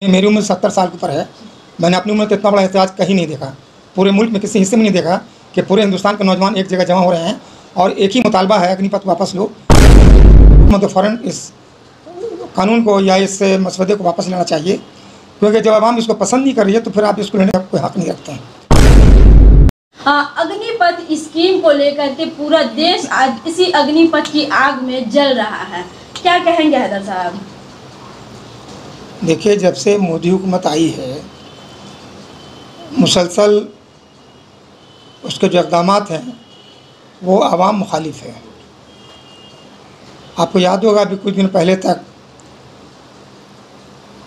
मेरी उम्र 70 साल के ऊपर है। मैंने अपनी उम्र में तो इतना बड़ा एहतजाज कहीं नहीं देखा। पूरे मुल्क में किसी हिस्से में नहीं देखा कि पूरे हिंदुस्तान के नौजवान एक जगह जमा हो रहे हैं और एक ही मुतालबा है, अग्निपथ वापस लो। मतलब फ़ौरन इस कानून को या इस मसवदे को वापस लेना चाहिए, क्योंकि जब आवाम इसको पसंद नहीं कर रही है तो फिर आप इसको लेने का कोई हक़ नहीं रखते हैं। अग्निपथ स्कीम को लेकर के पूरा देश आज इसी अग्निपथ की आग में जल रहा है, क्या कहेंगे हैदर साहब? देखिए, जब से मोदी हुकूमत आई है मुसलसल उसके जो इक़दामात हैं वो आवाम मुखालिफ है। आपको याद होगा अभी कुछ दिन पहले तक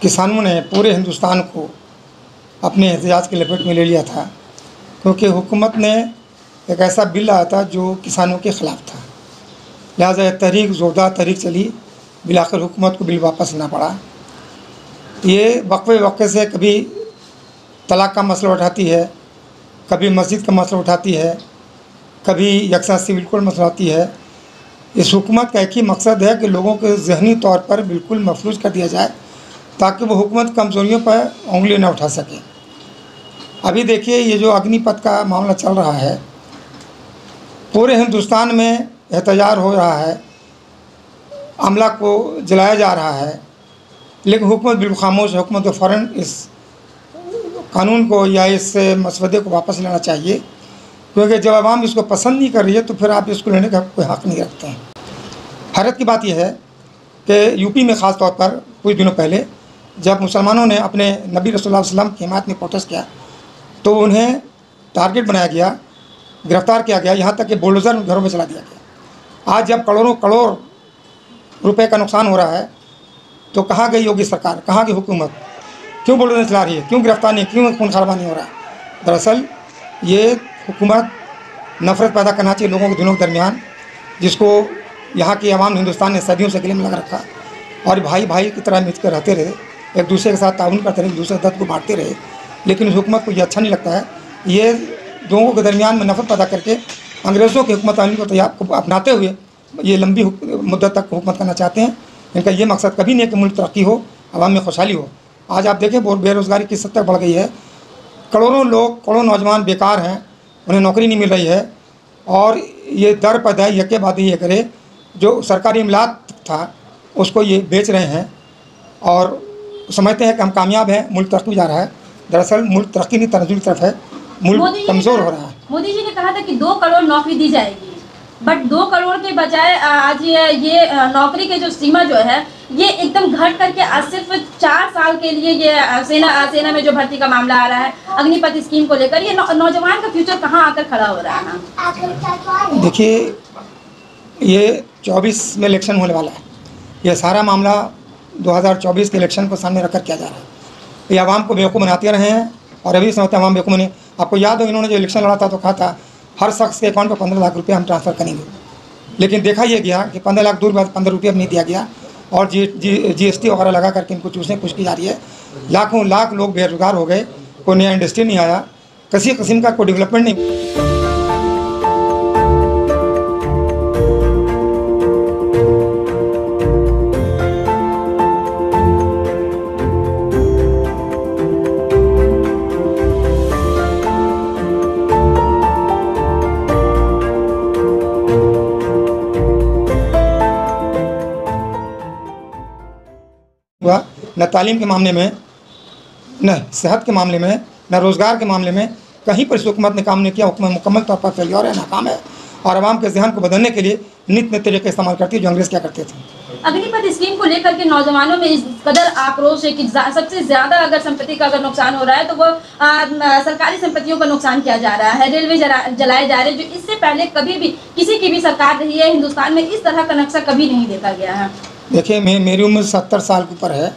किसानों ने पूरे हिंदुस्तान को अपने एहतजाज की लपेट में ले लिया था, क्योंकि हुकूमत ने एक ऐसा बिल लाया था जो किसानों के ख़िलाफ़ था। लिहाजा यह तहरीक ज़ोरदार तहरीक चली, बिलाखिर हुकूमत को बिल वापस लेना पड़ा। ये वक्फे से कभी तलाक़ का मसला उठाती है, कभी मस्जिद का मसला उठाती है, कभी यकसा सिविल कोड मसला उठाती है। इस हुकूमत का एक ही मकसद है कि लोगों के ज़हनी तौर पर बिल्कुल मफलूज कर दिया जाए, ताकि वो हुकूमत कमज़ोरियों पर उंगली न उठा सके। अभी देखिए, ये जो अग्निपथ का मामला चल रहा है, पूरे हिंदुस्तान में एहतजाज हो रहा है, अमला को जलाया जा रहा है, लेकिन हुकूमत बिल्कुल खामोश है। हुकूमत को फ़ौरन इस कानून को या इस मसवदे को वापस लेना चाहिए, क्योंकि जब आवाम इसको पसंद नहीं कर रही है तो फिर आप इसको लेने का कोई हक़ नहीं रखते हैं। हैरत की बात यह है कि यूपी में ख़ास तौर पर कुछ दिनों पहले जब मुसलमानों ने अपने नबी रसूलुल्लाह सल्लल्लाहु अलैहि वसल्लम की हिमायत में प्रोटेस्ट किया तो उन्हें टारगेट बनाया गया, गिरफ़्तार किया गया, यहाँ तक कि बुलडोज़र घरों में चला दिया गया। आज जब करोड़ों करोड़ रुपए का नुकसान हो रहा है तो कहाँ गई योगी सरकार, कहाँ की हुकूमत? क्यों बुलडोज़र चला रही है, क्यों गिरफ़्तार नहीं, क्यों खून खराबा नहीं हो रहा है? दरअसल ये हुकूमत नफ़रत पैदा करना चाहिए लोगों के दिलों के दरमियान, जिसको यहाँ की आवाम हिंदुस्तान ने सदियों से गले में लगा रखा और भाई भाई की तरह मिलकर रहते रहे, एक दूसरे के साथ ताउन करते रहे, एक दूसरे दर्द को बांटते रहे। लेकिन इस हुकूमत को ये अच्छा नहीं लगता है। ये लोगों के दरमियान में नफ़रत पैदा करके अंग्रेज़ों की हुकूमत को अपनाते हुए ये लंबी मुद्दत तक हुकूमत करना चाहते हैं। इनका ये मकसद कभी नहीं है कि मुल्क तरक्की हो, आवाम में खुशहाली हो। आज आप देखें बेरोज़गारी किस हद तक बढ़ गई है। करोड़ों लोग, करोड़ों नौजवान बेकार हैं, उन्हें नौकरी नहीं मिल रही है और ये दर पर दर यके बाद ये करे जो सरकारी इमलाक था उसको ये बेच रहे हैं और समझते हैं कि हम कामयाब हैं, मुल्क तरक्की जा रहा है। दरअसल मुल्क तरक्की नहीं, तनज़्ज़ुल की तरफ है, मुल्क कमज़ोर हो रहा है। मोदी जी ने कहा था कि 2 करोड़ नौकरी दी जाएगी, बट 2 करोड़ के बजाय आज ये नौकरी के जो सीमा जो है ये एकदम घट करके आज सिर्फ 4 साल के लिए ये सेना में जो भर्ती का मामला आ रहा है अग्निपथ स्कीम को लेकर, ये नौजवान का फ्यूचर कहाँ आकर खड़ा हो रहा है? देखिए, ये 24 में इलेक्शन होने वाला है। ये सारा मामला 2024 के इलेक्शन को सामने रखकर किया जा रहा है। ये आवाम को बेवकूफ़ बनाते रहे हैं और अभी समझते हैं आवाम बेवकूफ़ नहीं। आपको याद हो इन्होंने जो इलेक्शन लड़ा था तो कहा था हर शख्स के अकाउंट पर 15 लाख रुपये हम ट्रांसफ़र करेंगे, लेकिन देखा यह गया कि 15 लाख दूर बाद 15 रुपये अब नहीं दिया गया और GST वगैरह लगा करके इनको चूसने की कोशिश की जा रही है। लाखों लाख लोग बेरोज़गार हो गए, कोई नया इंडस्ट्री नहीं आया, किसी किस्म का कोई डेवलपमेंट नहीं। न तालीम के मामले में, न सेहत के मामले में, न रोज़गार के मामले में कहीं पर इस हुकूमत ने काम नहीं किया। हुकूमत मुकम्मल तौर पर फेलियर है, नाकाम है और आवाम के ज़हन को बदलने के लिए नित नए तरीके इस्तेमाल करती है जो अंग्रेज़ क्या करते थे। अग्निपथ स्कीम को लेकर के नौजवानों में इस कदर आक्रोश है कि सबसे ज़्यादा अगर संपत्ति का अगर नुकसान हो रहा है तो वो सरकारी संपत्तियों का नुकसान किया जा रहा है, रेलवे जलाए जा रहे हैं, जो इससे पहले कभी भी किसी की भी सरकार रही है हिंदुस्तान में इस तरह का नक्शा कभी नहीं देखा गया है। देखिए, मेरी उम्र 70 साल के ऊपर है।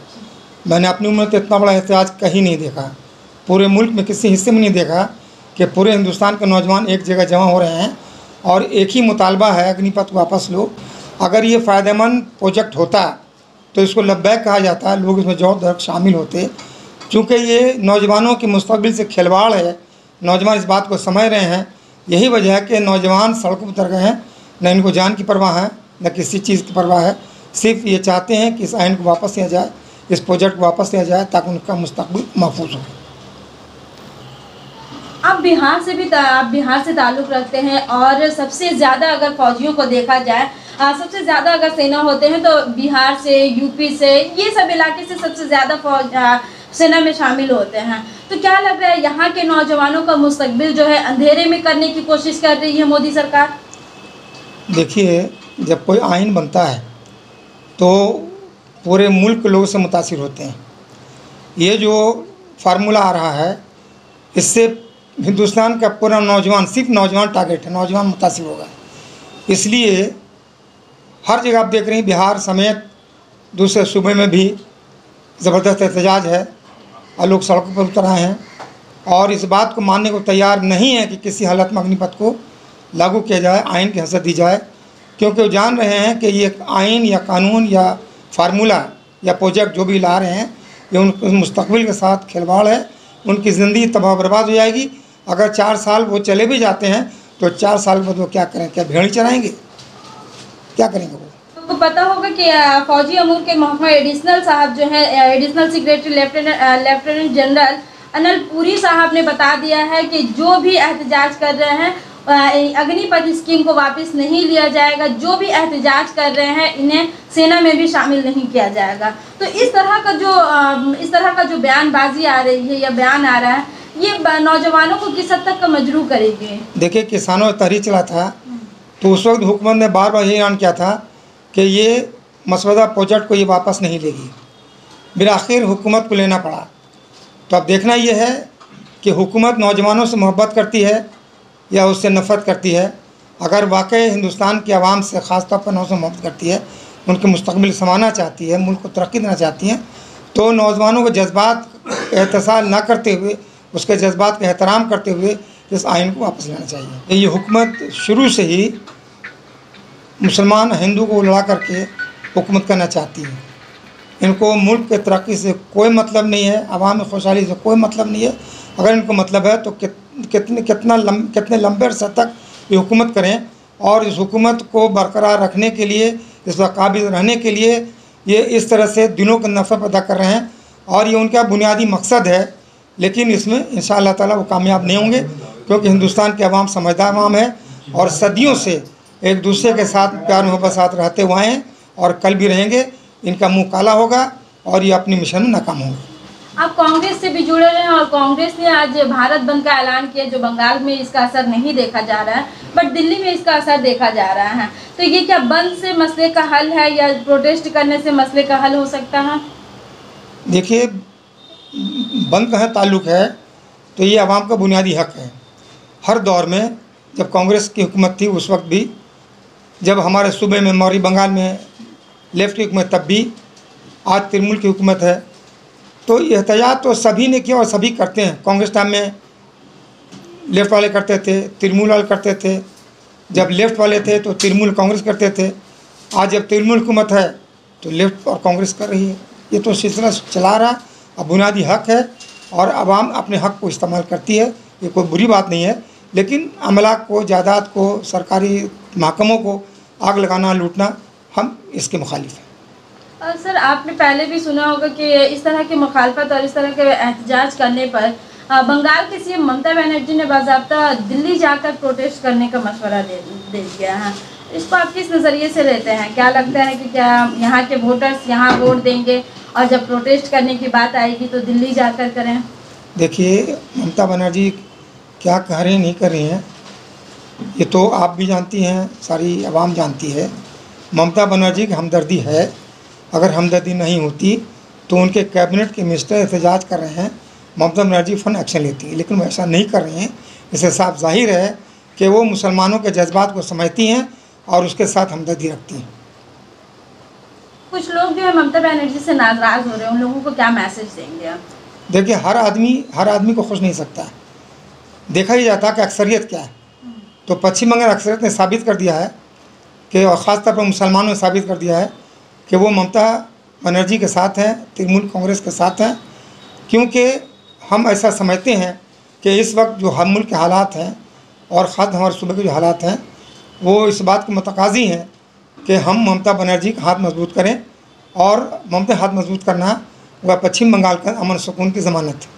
मैंने अपनी उम्र में तो इतना बड़ा एहतजाज कहीं नहीं देखा। पूरे मुल्क में किसी हिस्से में नहीं देखा कि पूरे हिंदुस्तान के नौजवान एक जगह जमा हो रहे हैं और एक ही मुतालबा है, अग्निपथ वापस लो। अगर ये फ़ायदेमंद प्रोजेक्ट होता तो इसको लब्बैक कहा जाता, लोग इसमें जोर दर्द शामिल होते। चूँकि ये नौजवानों की मुस्तकबिल से खिलवाड़ है, नौजवान इस बात को समझ रहे हैं। यही वजह है कि नौजवान सड़कों पर उतर गए हैं। न इनको जान की परवाह है, न किसी चीज़ की परवाह है। सिर्फ ये चाहते हैं कि इस आइन को वापस लिया जाए, इस प्रोजेक्ट को वापस लिया जाए ताकि उनका मुस्तकबिल महफूज हो। आप बिहार से ताल्लुक़ रखते हैं और सबसे ज़्यादा अगर फौजियों को देखा जाए, सबसे ज़्यादा अगर सेना होते हैं तो बिहार से, यूपी से, ये सब इलाके से सबसे ज़्यादा फौज सेना में शामिल होते हैं। तो क्या लग रहा है यहाँ के नौजवानों का मुस्तकबिल जो है अंधेरे में करने की कोशिश कर रही है मोदी सरकार? देखिए, जब कोई आइन बनता है तो पूरे मुल्क के लोग से मुतासिर होते हैं। ये जो फार्मूला आ रहा है इससे हिंदुस्तान का पूरा नौजवान, सिर्फ नौजवान टारगेट है, नौजवान मुतासिर होगा। इसलिए हर जगह आप देख रहे हैं, बिहार समेत दूसरे सूबे में भी ज़बरदस्त एहतजाज है और लोग सड़कों पर उतर आए हैं और इस बात को मानने को तैयार नहीं है कि किसी हालत में अग्निपथ को लागू किया जाए, आइन की हैसियत दी जाए, क्योंकि वो जान रहे हैं कि ये आइन या कानून या फार्मूला या प्रोजेक्ट जो भी ला रहे हैं ये उनके मुस्तकबिल के साथ खिलवाड़ है। उनकी ज़िंदगी तबाह बर्बाद हो जाएगी। अगर 4 साल वो चले भी जाते हैं तो 4 साल बाद वो क्या करें? क्या भेड़ चराएंगे? क्या करेंगे वो? आपको पता होगा कि फौजी अमूर के महकमा एडिशनल साहब जो है, additional secretary lieutenant general Anil Puri साहब ने बता दिया है कि जो भी एहतजाज कर रहे हैं अग्निपथ स्कीम को वापस नहीं लिया जाएगा। जो भी एहतजाज कर रहे हैं इन्हें सेना में भी शामिल नहीं किया जाएगा। तो इस तरह का जो बयानबाजी आ रही है या बयान आ रहा है, ये नौजवानों को किस हद तक का मजबूर करेगी? देखिए, किसानों का तहरीक चला था तो उस वक्त हुकूमत ने बार बार ये ऐलान किया था कि ये मसवदा प्रोजेक्ट को ये वापस नहीं लेगी। फिर आखिर हुकूमत को लेना पड़ा। तो अब देखना ये है कि हुकूमत नौजवानों से मोहब्बत करती है या उससे नफ़रत करती है। अगर वाकई हिंदुस्तान की आवाम से ख़ास तौर पर नौजवानों से मोहब्बत करती है, उनके मुस्तकबिल संवारना चाहती है, मुल्क को तरक्की देना चाहती हैं, तो नौजवानों के जज्बात एहतसाल ना करते हुए, उसके जज्बात का एहतराम करते हुए इस आइन को वापस लेना चाहिए। ये हुकूमत शुरू से ही मुसलमान हिंदू को लड़ा करके हुकूमत करना चाहती है। इनको मुल्क के तरक्की से कोई मतलब नहीं है, आवाम में खुशहाली से कोई मतलब नहीं है। अगर इनको मतलब है तो कितने लंबे अरसे तक ये हुकूमत करें और इस हुकूमत को बरकरार रखने के लिए, इस वक्त काबिज रहने के लिए ये इस तरह से दिलों के नफ़रत पैदा कर रहे हैं और ये उनका बुनियादी मकसद है। लेकिन इसमें इंशाअल्लाह ताला वो कामयाब नहीं होंगे, क्योंकि हिंदुस्तान की आवाम समझदार आवाम है और सदियों से एक दूसरे के साथ प्यार मोहब्बत साथ रहते हुए हैं और कल भी रहेंगे। इनका मुंह काला होगा और ये अपनी मिशन में नाकाम होंगे। आप कांग्रेस से भी जुड़े रहे हैं और कांग्रेस ने आज भारत बंद का ऐलान किया, जो बंगाल में इसका असर नहीं देखा जा रहा है बट दिल्ली में इसका असर देखा जा रहा है। तो ये क्या बंद से मसले का हल है या प्रोटेस्ट करने से मसले का हल हो सकता है? देखिए, बंद का ताल्लुक़ है तो ये आवाम का बुनियादी हक है। हर दौर में जब कांग्रेस की हुकूमत थी उस वक्त भी, जब हमारे सूबे में मौरी बंगाल में लेफ्ट की हुकूमत तब भी, आज तृणमूल की हुकूमत है, तो एहतजाज तो सभी ने किया और सभी करते हैं। कांग्रेस टाइम में लेफ्ट वाले करते थे, तृणमूल वाले करते थे। जब लेफ्ट वाले थे तो तृणमूल कांग्रेस करते थे। आज जब तृणमूल हुकूमत है तो लेफ्ट और कांग्रेस कर रही है। ये तो सिलसिला चला रहा, अब बुनियादी हक है और आवाम अपने हक को इस्तेमाल करती है, ये कोई बुरी बात नहीं है। लेकिन अमला को, जायदाद को, सरकारी महकमों को आग लगाना, लूटना, हम इसके मुखालिफ हैं। सर, आपने पहले भी सुना होगा कि इस तरह की मुखालफत और इस तरह के एहतजाज करने पर बंगाल के सीएम ममता बनर्जी ने बाज़ाब्ता दिल्ली जाकर प्रोटेस्ट करने का मशवरा दे दिया है। इसको आप किस नज़रिए से लेते हैं? क्या लगता है कि क्या यहाँ के वोटर्स यहाँ वोट देंगे और जब प्रोटेस्ट करने की बात आएगी तो दिल्ली जाकर करें? देखिए, ममता बनर्जी क्या कह रही नहीं कर रही हैं ये तो आप भी जानती हैं, सारी आवाम जानती है। ममता बनर्जी की हमदर्दी है। अगर हमदर्दी नहीं होती तो उनके कैबिनेट के मिनिस्टर एहतजाज कर रहे हैं, ममता बनर्जी फ़न एक्शन लेती है, लेकिन वो ऐसा नहीं कर रही हैं। इससे साफ जाहिर है कि वो मुसलमानों के जज्बात को समझती हैं और उसके साथ हमदर्दी रखती हैं। कुछ लोग जो है ममता बनर्जी से नाराज़ हो रहे हैं, उन लोगों को क्या मैसेज देंगे आप? देखिए, हर आदमी को खुश नहीं सकता। देखा ही जाता कि अक्सरियत क्या है, तो पश्चिम बंगाल अक्सरियत ने साबित कर दिया है कि, और ख़ास तौर पर मुसलमानों ने साबित कर दिया है कि वो ममता बनर्जी के साथ हैं, तृणमूल कांग्रेस के साथ हैं। क्योंकि हम ऐसा समझते हैं कि इस वक्त जो हम मुल्क के हालात हैं और ख़ास हमारे सूबे के जो हालात हैं वो इस बात के मुतकाज़ी हैं कि हम ममता बनर्जी का हाथ मजबूत करें। और ममता हाथ मजबूत करना वह पश्चिम बंगाल का अमन सुकून की ज़मानत थी।